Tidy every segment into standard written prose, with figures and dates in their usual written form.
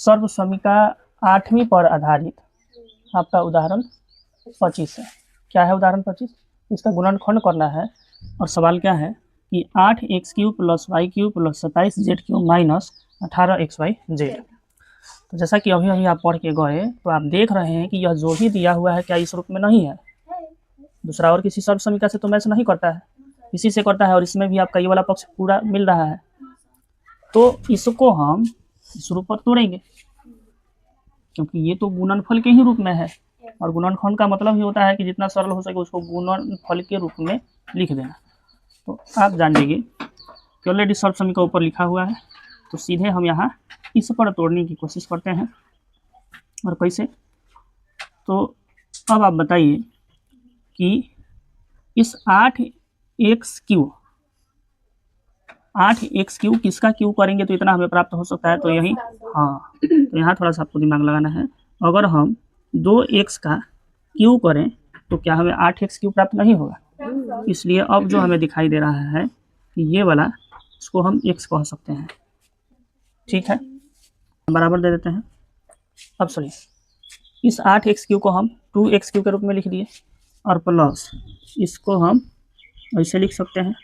सर्वसमीका 8वीं पर आधारित आपका उदाहरण 25 है। क्या है उदाहरण 25? इसका गुणनखंड करना है और सवाल क्या है कि 8x³ + y³ + 27z³ minus 18xyz। तो जैसा कि अभी आप पढ़ के गए तो आप देख रहे हैं कि यह जो भी दिया हुआ है क्या इस रूप में नहीं है, दूसरा और किसी सर्वसमीका से तो मैच नहीं करता है, इसी से करता है और इसमें भी आपका ये वाला पक्ष पूरा मिल रहा है। तो इसको हम इस रूप पर तोड़ेंगे क्योंकि ये तो गुणनफल के ही रूप में है और गुणनखंड का मतलब ही होता है कि जितना सरल हो सके उसको गुणनफल के रूप में लिख देना। तो आप जान लीजिए कि ऑलरेडी सर्वसमीका ऊपर लिखा हुआ है, तो सीधे हम यहाँ इस पर तोड़ने की कोशिश करते हैं। और कैसे? तो अब आप बताइए कि इस 8x³ किसका क्यू करेंगे तो इतना हमें प्राप्त हो सकता है। तो यही तो यहाँ थोड़ा सा आपको दिमाग लगाना है। अगर हम 2x का क्यू करें तो क्या हमें 8x³ प्राप्त नहीं होगा। इसलिए अब जो हमें दिखाई दे रहा है कि ये वाला इसको हम x कह सकते हैं, ठीक है, बराबर दे देते हैं। अब सुनिए, इस 8x³ को हम 2x³ के रूप में लिख दिए और प्लस इसको हम ऐसे लिख सकते हैं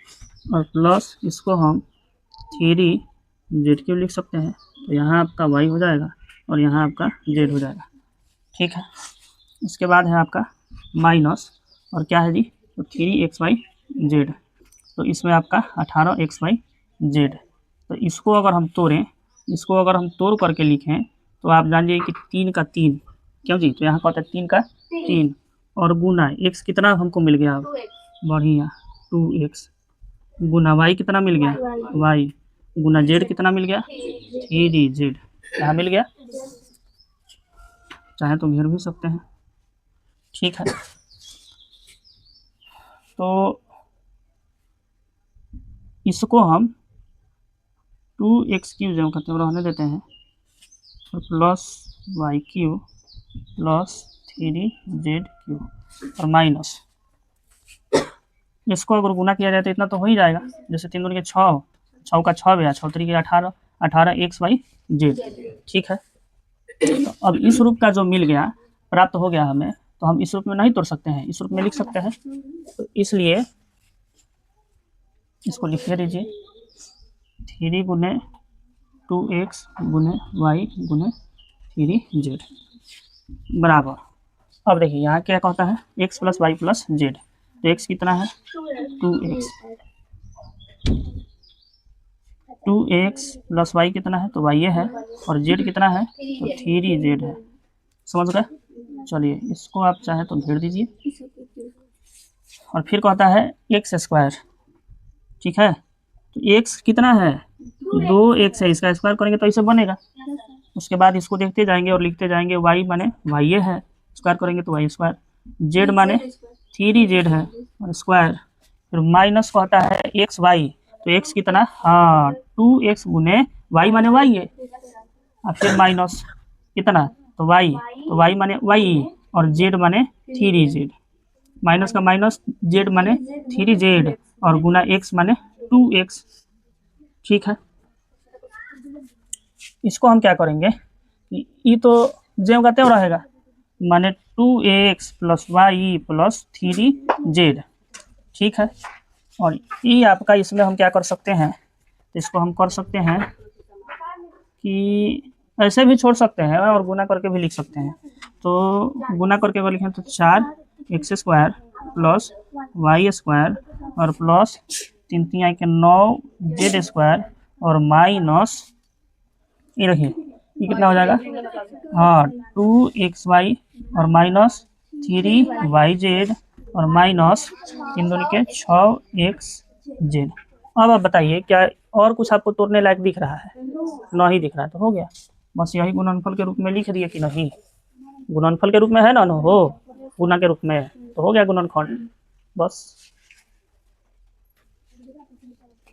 और प्लस इसको हम 3z³ लिख सकते हैं। तो यहाँ आपका y हो जाएगा और यहाँ आपका z हो जाएगा, ठीक है। उसके बाद है आपका माइनस और क्या है जी, तो 3xyz, तो इसमें आपका 18xyz। तो इसको अगर हम तोड़ें, इसको अगर हम तोड़ करके लिखें तो आप जानिए कि 3 का 3, क्यों जी, तो यहाँ कहते हैं 3 का 3 और गुना x कितना हमको मिल गया, अब बढ़िया 2x गुना y कितना मिल गया, y गुना z कितना मिल गया, 3z। यहाँ मिल गया, चाहे तो घेर भी सकते हैं, ठीक है। तो इसको हम 2x³ जो कहते हैं रहने देते हैं और प्लस y³ प्लस 3z³ और माइनस इसको अगर गुना किया जाए तो इतना तो हो ही जाएगा। जैसे 3 दूनी के 6, 6 का 6 गया, 6 3 के 18, 18xyz, ठीक है। तो अब इस रूप का जो मिल गया, प्राप्त हो गया हमें, तो हम इस रूप में नहीं तोड़ सकते हैं, इस रूप में लिख सकते हैं। तो इसलिए इसको लिख दीजिए 3 गुने 2x गुने y गुने 3z बराबर। अब देखिए यहाँ क्या कहता है, x + y + z। तो x कितना है, 2x, 2x + y कितना है, तो y ये है, और z कितना है, तो 3z है। समझ गए? चलिए इसको आप चाहे तो घेर दीजिए और फिर कहता है x², ठीक है। तो x कितना है, 2x है, इसका स्क्वायर करेंगे तो ऐसे बनेगा। उसके बाद इसको देखते जाएंगे और लिखते जाएंगे, y माने y ये है, स्क्वायर करेंगे तो y², z माने 3z है और स्क्वायर, फिर माइनस कहता है xy, तो x कितना, 2x गुने y माने y है, और फिर माइनस कितना, तो y माने y और z माने 3z, माइनस का माइनस, z माने 3z और गुना x माने 2x, ठीक है। इसको हम क्या करेंगे, ये तो जेम का त्यों रहेगा, माने 2x + y + 3z, ठीक है। और ये आपका इसमें हम क्या कर सकते हैं, इसको हम कर सकते हैं कि ऐसे भी छोड़ सकते हैं और गुना करके भी लिख सकते हैं। तो गुना करके अगर लिखें तो 4x² + y² और प्लस 3 3 आई के 9z² और माइनस ये रखिए, ये कितना हो जाएगा, 2xy और माइनस 3yz और माइनस 3 दूनी के 6xz। अब आप बताइए क्या और कुछ आपको तोड़ने लायक दिख रहा है? नहीं दिख रहा है, तो हो गया, बस यही गुणनफल के रूप में लिख दिए कि नहीं, गुणनफल के रूप में है ना, हो गुना के रूप में, तो हो गया गुणनखंड, बस।